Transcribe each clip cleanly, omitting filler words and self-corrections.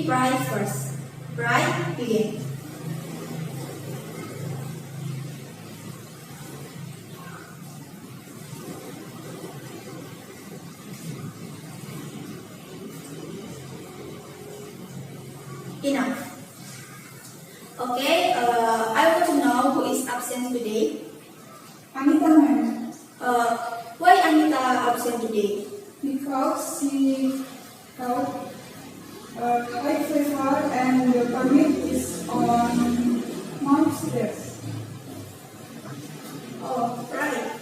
write first. Write begin. Enough. Okay, I want to know who is absent today. Anita, ma'am. Why Anita absent today? Because she held high fever and the permit is on mom's desk. Oh, right.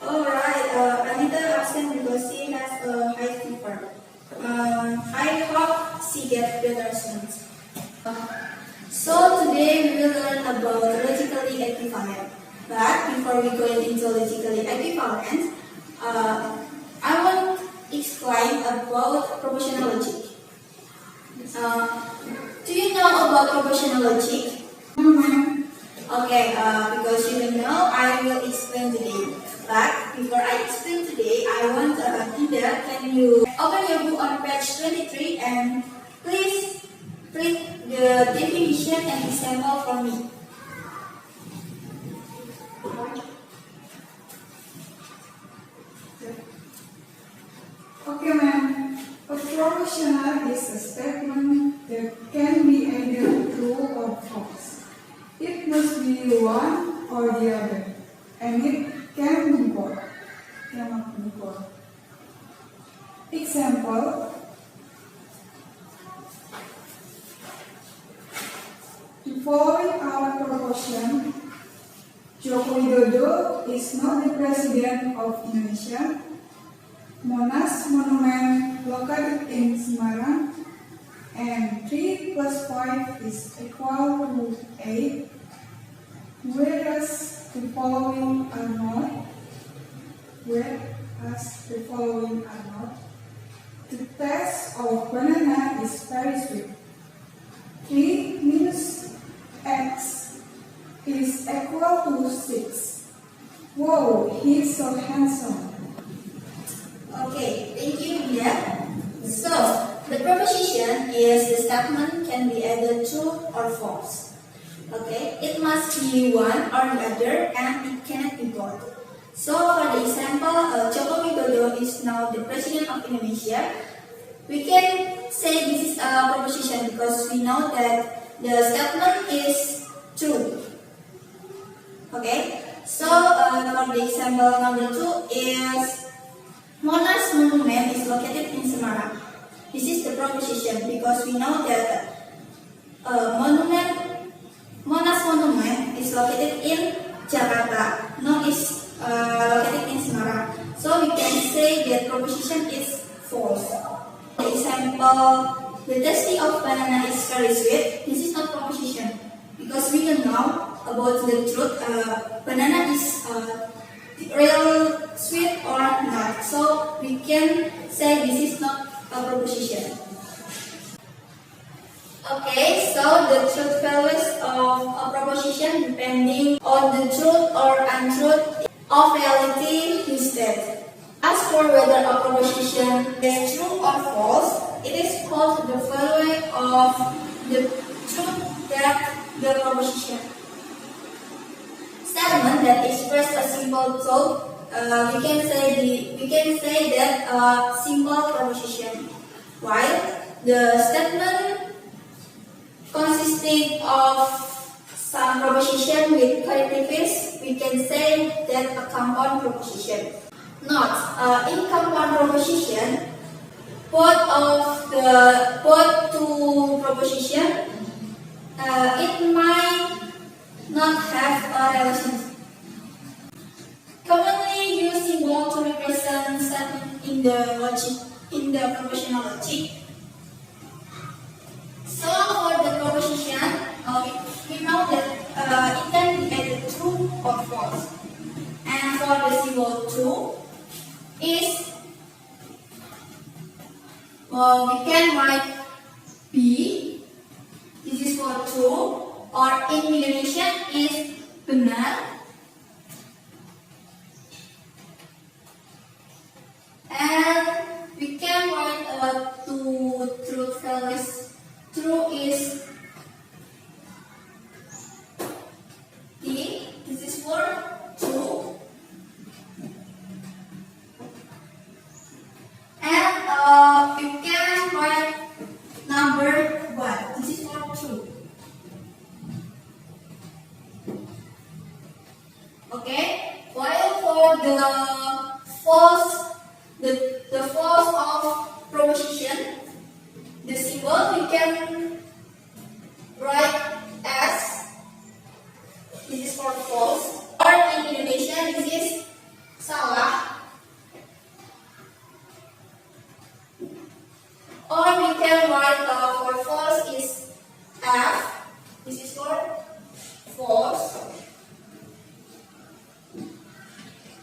Alright, Anita absent because she has a high fever. I hope she gets better soon. So today we will learn about logically equivalent. But before we go into logically equivalent, I want to explain about propositional logic. Do you know about propositional logic? Okay, because you don't know, I will explain today. But before I explain today, I want Ida, can you open your book on page 23 and please read the definition and example for me. Okay, ma'am. A propositional is a statement that can be either true or false. It must be one or the other, and it can be both. Cannot be both. Example: the following are proposition: Joko Widodo is not the president of Indonesia. Monas Monument located in Semarang, and 3 plus 5 is equal to 8, whereas the following are not. The taste of banana is very sweet. 3 minus x is equal to 6. Whoa, he's so handsome. Okay, thank you, Ida. So, the proposition is the statement can be either true or false. Okay, it must be one or the other and it cannot be both. So, for the example, Joko Widodo is now the president of Indonesia. We can say this is a proposition because we know that the statement is true. Okay, so for the example number 2 is Monas Monument is located in Semarang. This is the proposition because we know that Monas Monument is located in Jakarta. No, is located in Semarang. So we can say that proposition is false. For example, the tasty of banana is very sweet. This is not proposition because we don't know about the truth. Banana is real sweet or not. So we can say this is not a proposition. Okay, so the truth values of a proposition depending on the truth or untruth of reality instead. As for whether a proposition is true or false, it is called the value of the truth that the proposition. Statement that express a simple thought, we can say that a simple proposition, while the statement consisting of some proposition with characteristics, we can say that a compound proposition. Note: in compound proposition, both two proposition, it might not have a relation. Commonly used symbol to represent statement in the propositional logic. So for the proposition, we know that it can be either true or false. And for the symbol true is we can write B. This is for true. Or in Indonesian is benar. truth, false. True is T. This is for true. And you can write number 1. This is for true. Okay. While for the false, the false of proposition, the symbol we can write as, this is for false, or in Indonesian this is salah, or we can write for false is F, this is for false,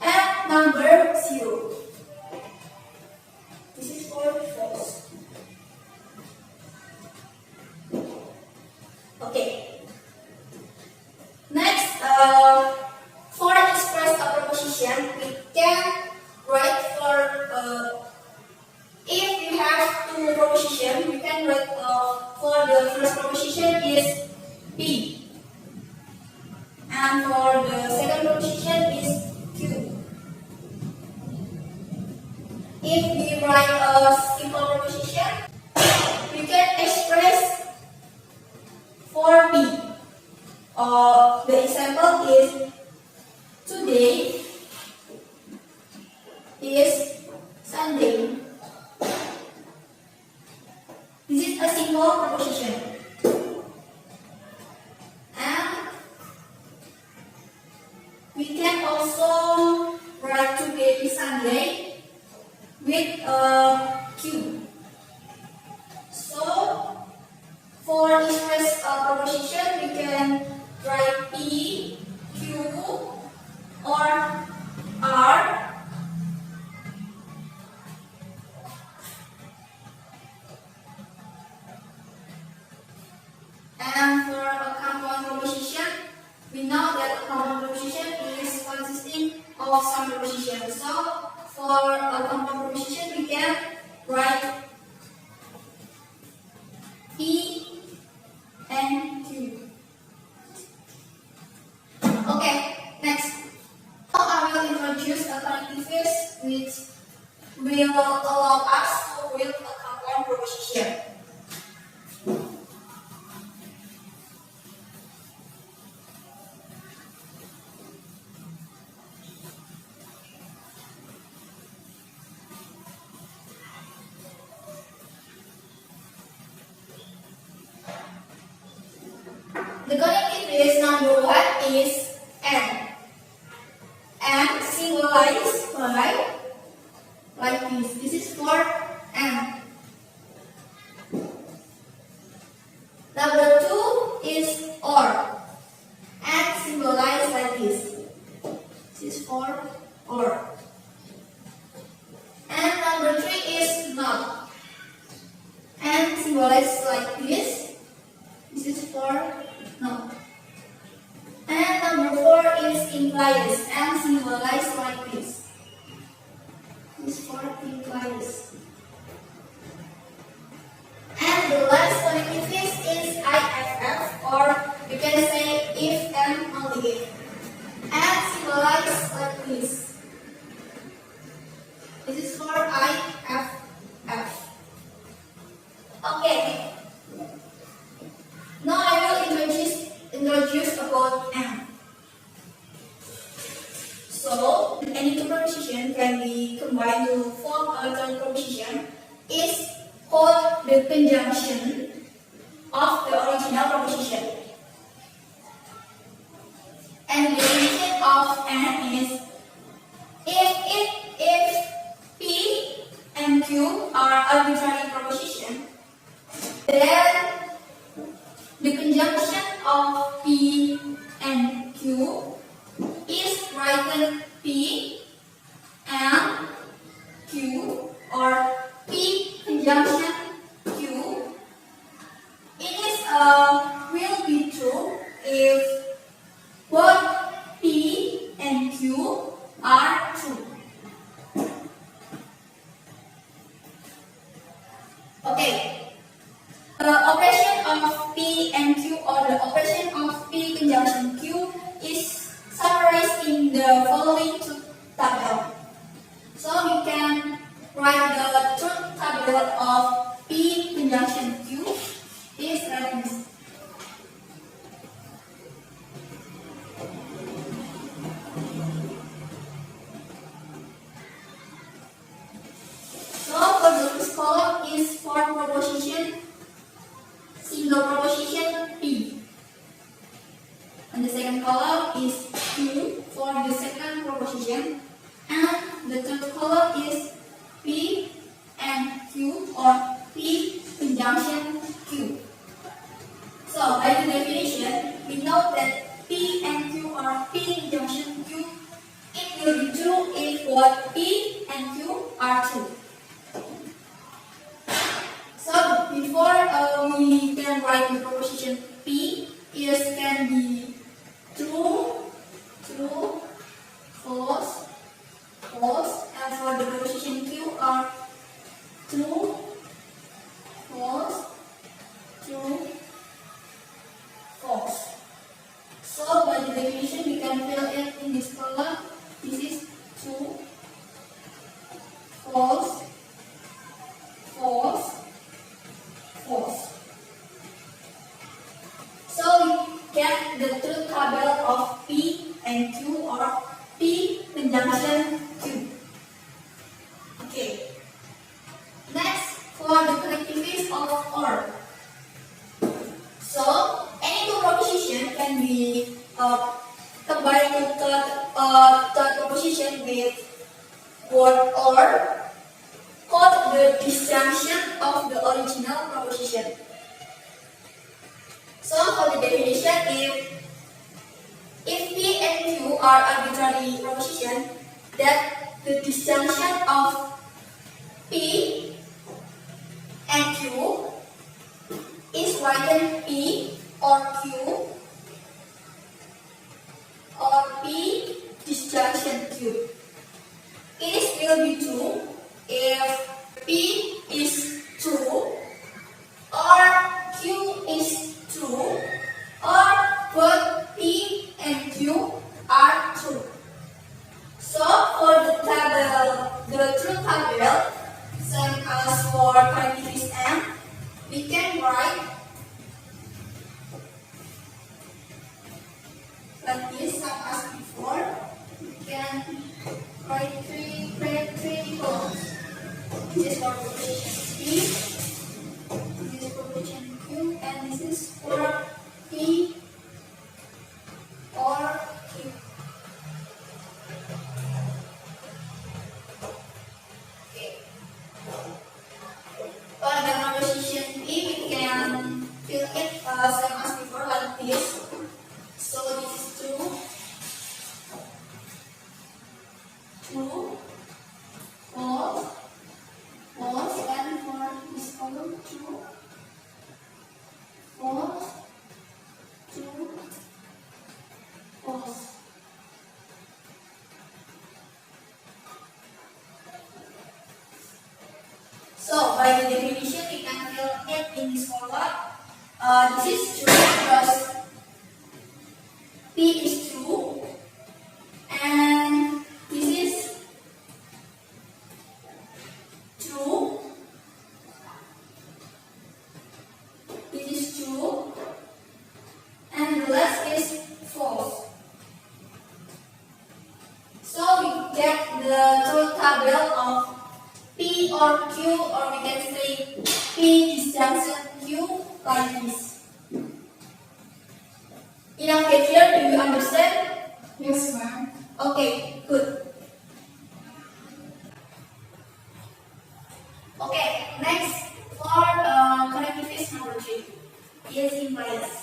and number 0, this is for false. Okay. Next, for express a proposition, we can write for if you have two proposition, we can write for the first proposition is P, and for the second proposition is Q. If we write a simple proposition, we can express for P. The example is today is Sunday. This is a simple proposition. And we can also write today is Sunday with Q. So for express proposition, we can write P, Q, or R. And for a compound proposition, we know that a compound proposition is consisting of some prepositions. So for a compound proposition, we can write P and Q. Okay, next. Now I will introduce a connectivist which will allow us to build a compound proposition. The connectivist number 1 is and. And symbolized by like this. This is for and. Number 2 is or. And symbolized like this. This is for or. And number 3 is not. And symbolized like this. This is for no. And number 4 is implies and symbolized like this. This is for implies. And the last connectivist is IFF, or you can say if and only if. And symbolized like this. This is for IFF. Okay. Now I will introduce about and. So any two proposition can be combined to form a joint proposition is called the conjunction of the original proposition. And the definition of and is if P and Q are arbitrary proposition, then the conjunction of P and Q is written P and Q, or P conjunction Q. It is will be true if both P and Q are true. Okay. of P and Q, or the operation of P conjunction Q, is summarized in the following truth table. So we can write the truth table of P conjunction Q is like this. So for the first column is for proposition, single proposition P. And the second column is Q for the second proposition. And the third column is P and Q, or P conjunction Q. So by the definition, we know that P and Q or P conjunction Q, it will be true if both P and Q are true. So before we can write the proposition P, it can be true, true, false, false, and for the proposition Q are true, false, true, false. So by the definition, we can fill it in this column. This is true, false, false, false. So we get the truth table of P and Q, or P conjunction Q. Okay. Next, for the connectivities of or. So any two proposition can be combined to third proposition with word or, called the disjunction of the original proposition. So for the definition, if P and Q are arbitrary proposition, that the disjunction of P and Q is written P or Q, or P disjunction Q. It will be true if P is true, or Q is true, or both P and Q are true. So for the table, the truth table, same as for connectivities M, we can write like this, same as before. We can write three columns. This is for proposition P, this is proposition Q, and this is for P or Q. Okay. For the proposition P, we can fill it same as before, like this. So this is true, true, false, false, and for this column, true, false, true, false. So by the definition, we can fill it in this column. This is true because P is true, and this is true, this is true, and the last is false. So we get the truth table of P or Q, or we can say P disjunction Q, like this. Enough here, do you understand? Yes, ma'am. Okay, good. Okay, next for connectivities number 3. Yes, in bias.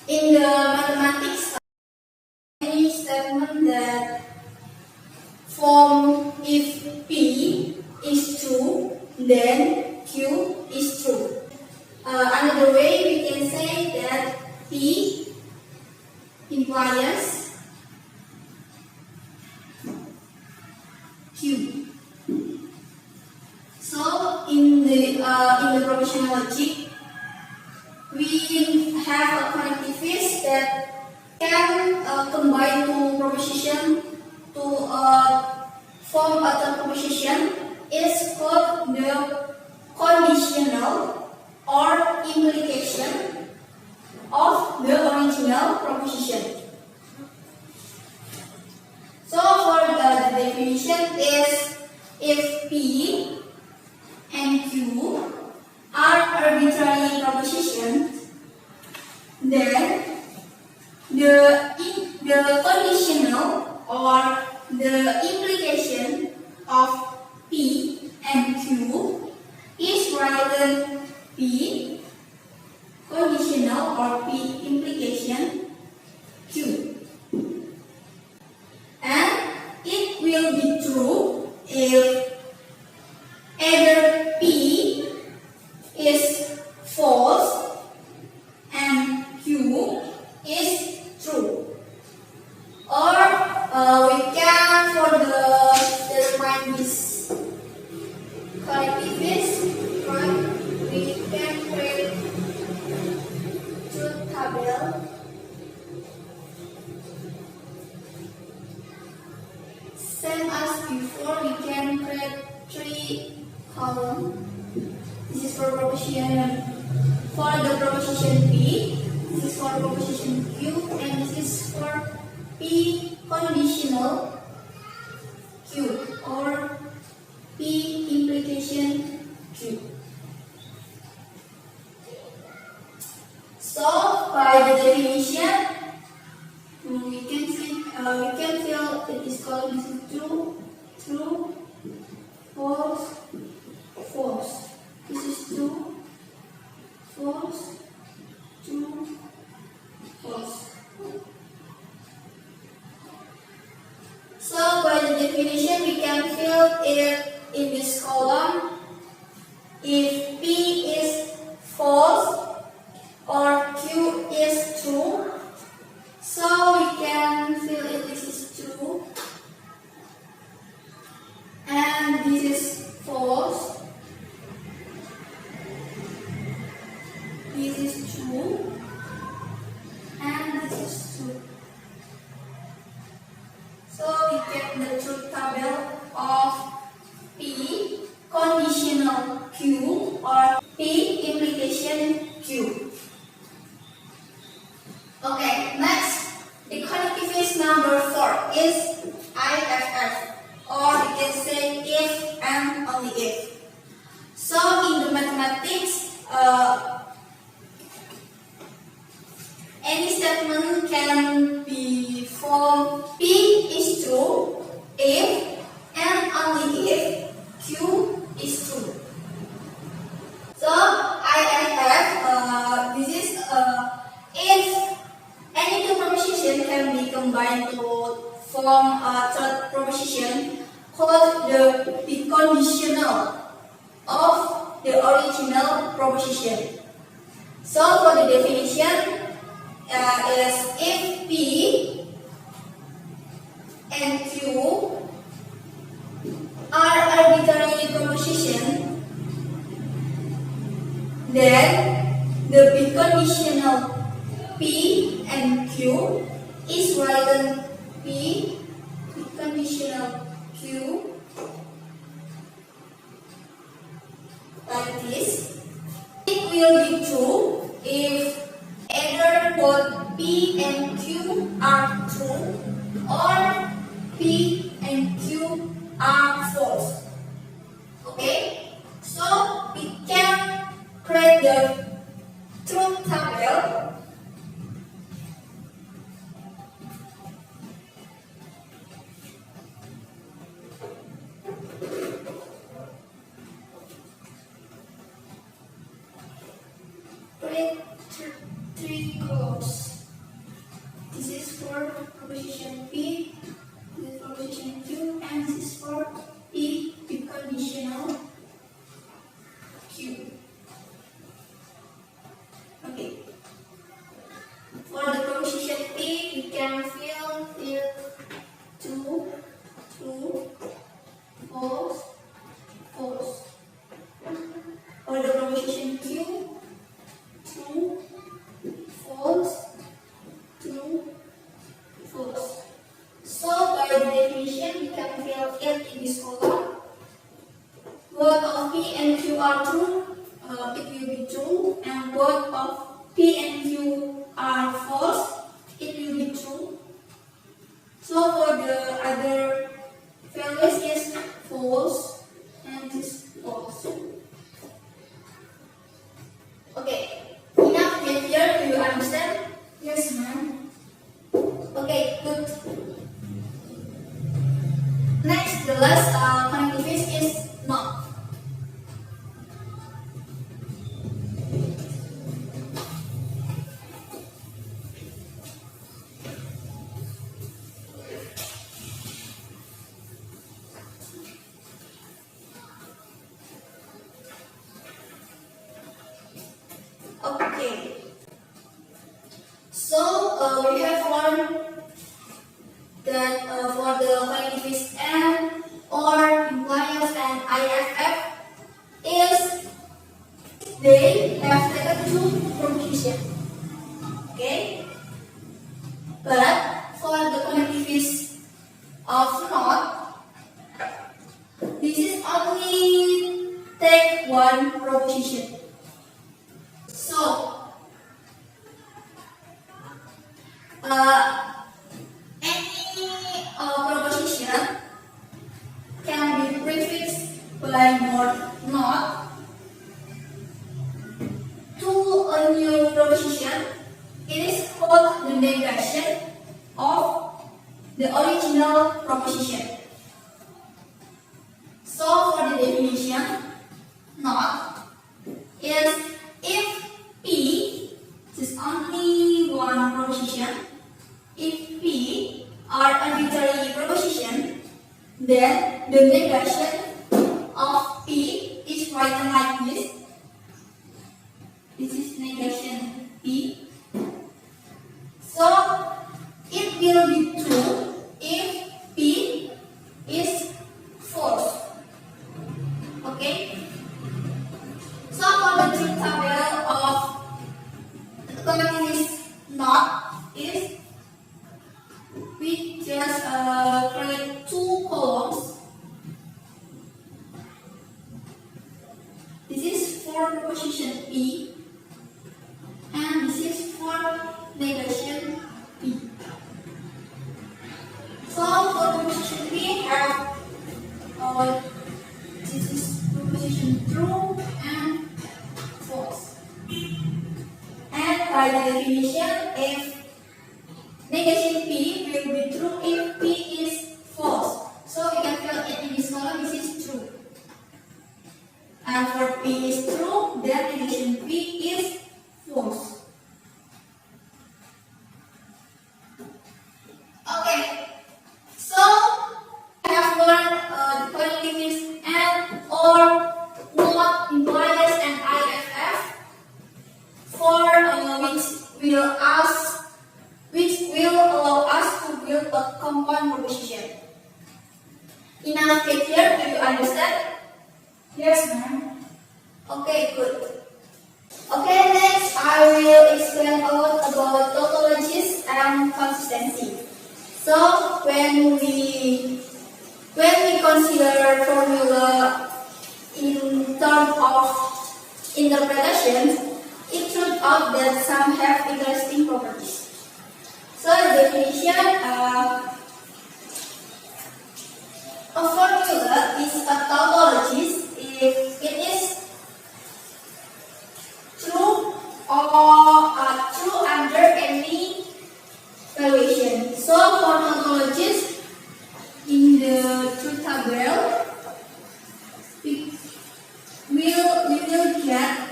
In the mathematics, any statement that form if P is true propositional logic, we have a connectivist that can combine two proposition to form a third proposition. Is called the conditional or implication of the original proposition. So for the definition is, if P and Q are arbitrary propositions, then the conditional or the implication of P and Q is written P conditional or P implication Q, and it will be true if either P is false and Q is true, or we can, for determine this collectivist, right, we can create truth table. Same as before, we can create 3 columns. This is for proposition, for the proposition P. This is for proposition Q, and this is for P conditional Q or P implication Q. So by the definition, we can feel it is called true, true, false, false. This is true, false, true, false. So by the definition, we can fill it in this column. If P is false or Q is true, so we can fill it. This is true, and this is false. This is true, and this is true. So we get the truth table of P conditional Q or P implication Q. Okay, next, the connectivist number 4 is IFF, or we can say if and only if. So in the mathematics, any statement can be formed P is true if and only if Q is true. So IFF, this is if any two proposition can be combined to form a third proposition called the conditional of the original proposition. So for the definition is if P and Q are arbitrary proposition, then the biconditional P and Q is written P biconditional Q like this. It will be true if either both P and Q are true or P and Q are false. Okay, so we can create the truth table. Create 3 columns. This is for proposition P, this is for proposition Q, and this is for P biconditional Q. Okay. For the proposition P, we can fill here 2, true, false, false. For the proposition this column. Both of P and Q are true, it will be true, and both of P and Q are false, it will be true. So for the other values is false and is false. Okay, enough here, do you understand? Yes, ma'am. Okay, good. Next, the last connectivist is not. Okay. So we have learned that for the connectivist and or impliers and IFF is they have taken two proposition. Okay. But for the connectivist of not, this is only take one proposition. So any proposition can be prefixed by not to a new proposition. It is called the negation of the original proposition. So for the definition, not is if P is only one proposition. If P are arbitrary proposition, then the negation of P is written like this. This is negation P. So it will be true if P is false. Okay. So for the truth table of the connectivist not is we just create two columns. This is for proposition P and this is for negation P. So for proposition P have this is proposition true and false. And by the definition, if negation P will be true if P is false. So we can fill it in this column, this is true. And for P is true, then negation P is false. Okay, so we have learned the connectivist and or not impliers and IFF for which will allow us to build a compound proposition. Enough here, do you understand? Yes, ma'am. Okay, good. Okay, next I will explain a lot about tautologies and consistency. So when we consider formula in terms of interpretation, it turns out that some have interesting properties. So the definition, a formula is a tautologist if it is true or true under any valuation. So for tautologists in the truth table, we will get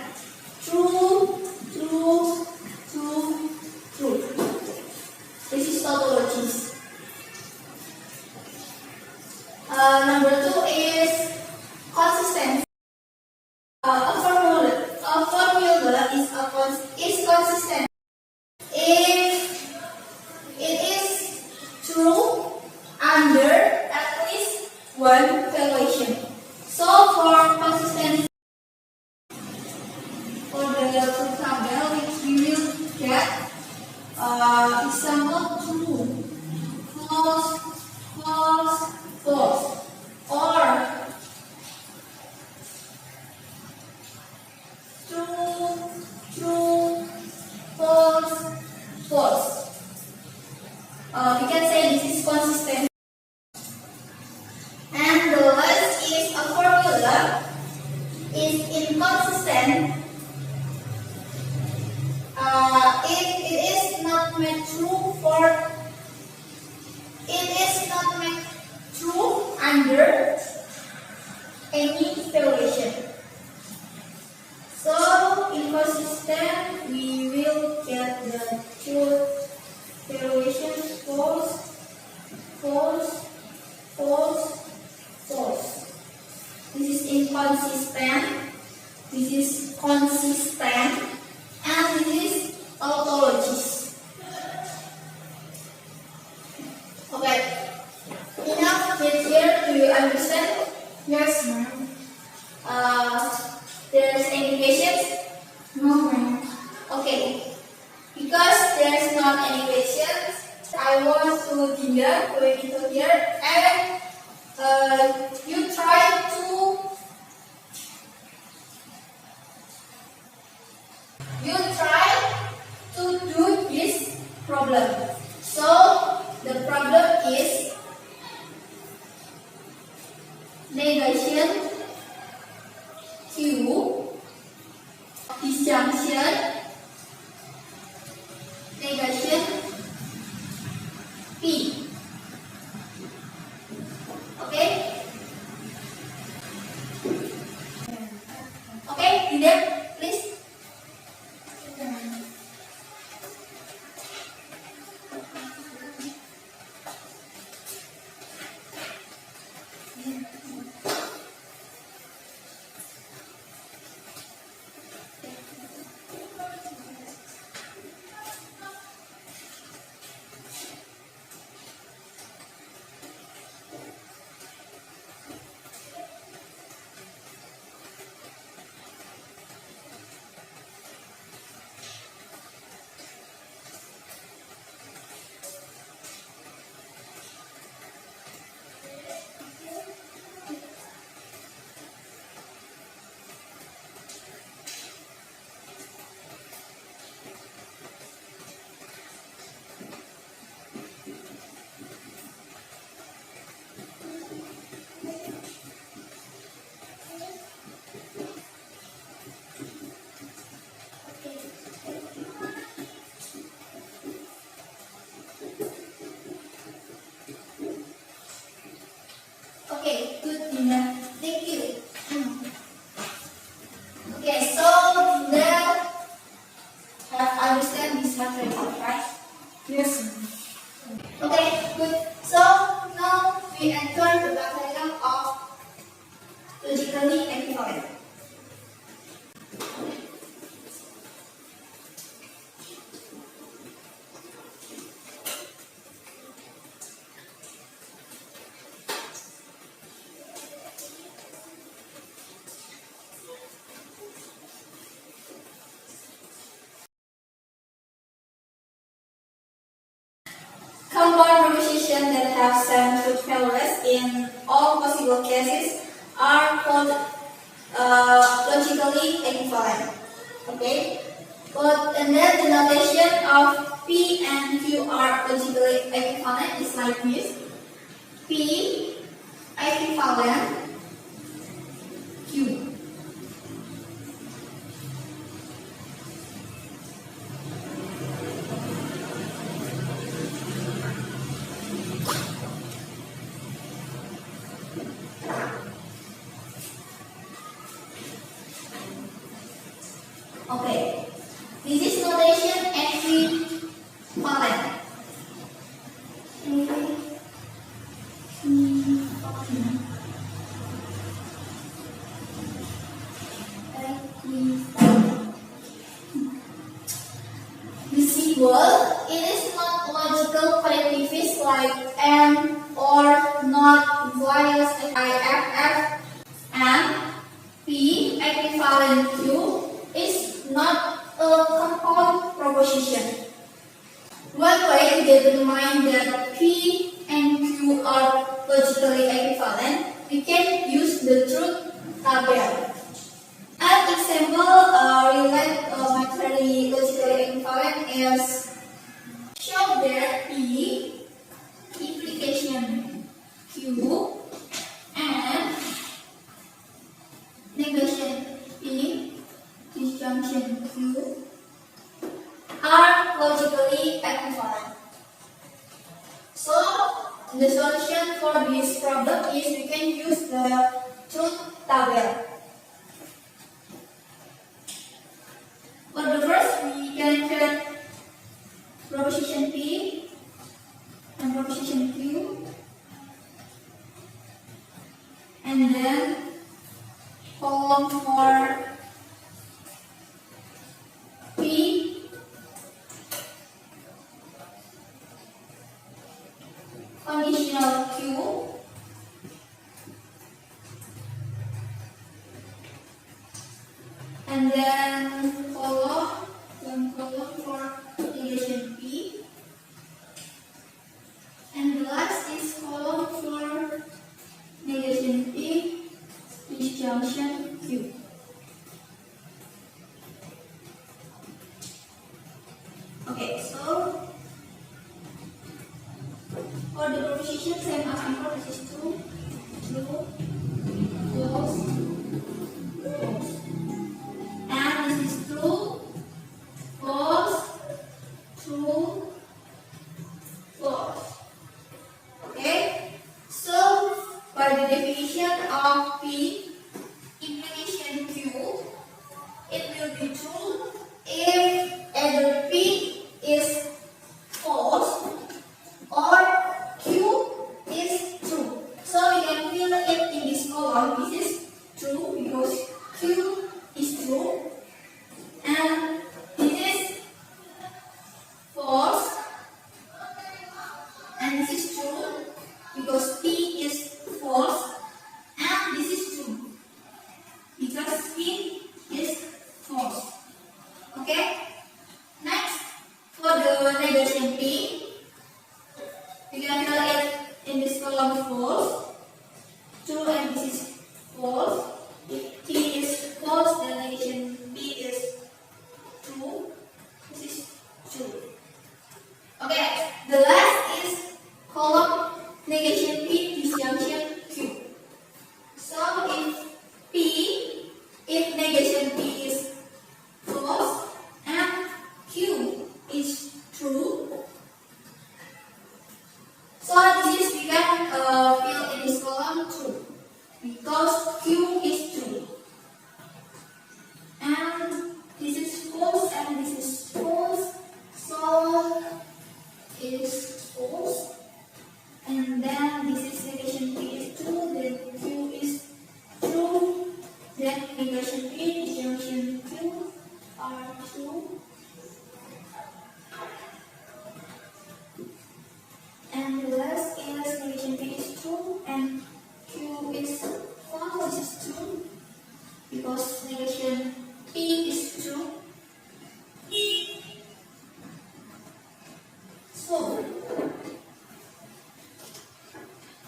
true. This is tautologies. Number 2 is any valuation. So in first system we will get the truth valuation false, false, false, false. This is inconsistent, this is consistent, and this is tautologist. Okay, enough with here, do you understand? Yes, ma'am. There's any questions? No, ma'am. Okay, because there's not any questions, I want to Dinda going into here and you try to do this problem. So the problem is negation Q, disjunction, negation P. Okay? Okay, Dinda, please. Okay, good, Dinda. Thank you. Okay, so Dinda have understand this material, right? Yes, ma'am. Okay, good. So now we enter the material of logically equivalent. Compound propositions that have same truth values in all possible cases are called logically equivalent. Okay, and then the notation of P and Q are logically equivalent is like this: P equivalent Q. Okay, this is notation equivalent. The sequel, it is not logical collectivist like and or not bias IFF, and P equivalent Q is not a compound proposition. One way to determine that P and Q are logically equivalent, we can use the truth table. An example relate materi logically equivalent is show that P implication Q and negation P disjunction Q are logically equivalent. So the solution for this problem is we can use the truth tabel. For the first, we can create preposition P and preposition Q, and then column for P, conditional Q, and then column for negation P, and the last is column for negation P disjunction Q. Okay, so for the preposition same as before, this is true, false, false. And this is true, false, true, false. Okay, so by the definition of P implication Q, it will be true if either P is false or Q is true. So we can fill it in this column. This is true because Q is true, and this is false, and this is true because P is false, and this is true because P is false. Okay, next for the negation P, we can fill it in this column false, true, and this is false. If P is false, then negation P is true. This is true. Okay, the last is column negation P disjunction Q. So if negation P is false and Q is true, so this is we can fill in this column true because Q is true, and this is false and this is false, so is false, and then this is negation P is true, then Q is true, then negation P disjunction Q are true, and the last is negation P is true and Q is false. This is true because negation P is true. So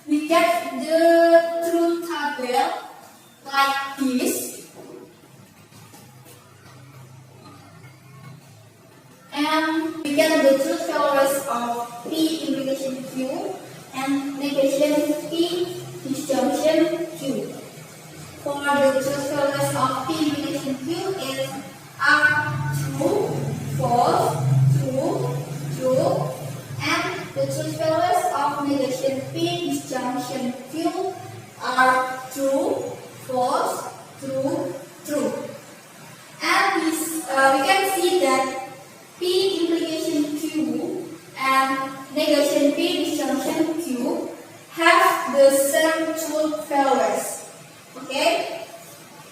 we get the truth tabel like this, and we get the truth values of P implication Q and negation P disjunction Q. For the truth values of P implication Q is are true, false, true, true, and the truth values of negation P disjunction Q are true, false, true, true. And this, we can see that P implication Q and negation P disjunction Q have the same truth values. Okay,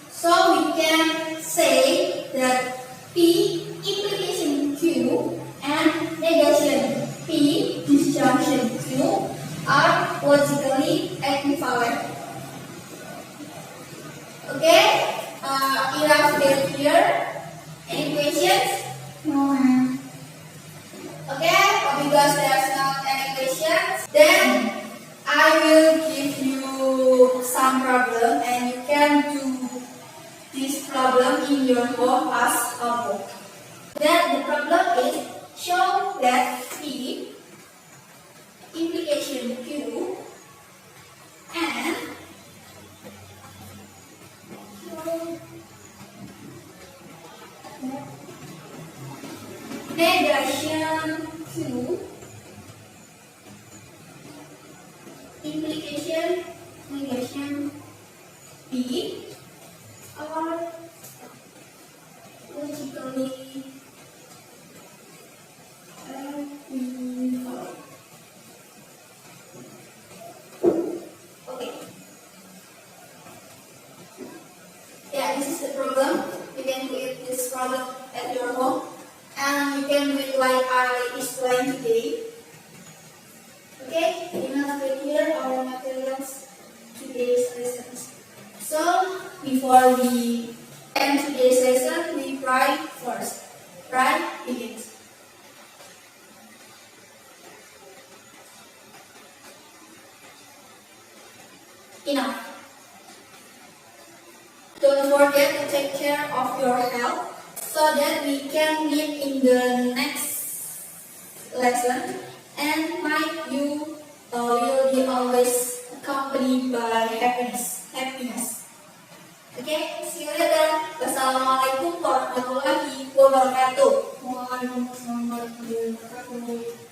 so we can say that P implication Q and negation P disjunction Q are logically equivalent. Okay, enough there here. Any questions? No, ma'am. Okay, because there's not any questions, then I will give you some problem and you can do this problem in your home as homework. Then the problem is show that P implication Q and negation Q implication negation be are logically verified. Okay. Yeah, this is the problem. You can create this problem at your home, and you can do it like I explained today. Okay, enough with here our materials today's lessons. So before we end today's lesson, we pray first. Pray begins. Enough. Don't forget to take care of your health so that we can meet in the next lesson, and might you will be always accompanied by happiness. Okay, see you later. Wassalamualaikum warahmatullahi wabarakatuh. Waalaikumsalam warahmatullahi wabarakatuh.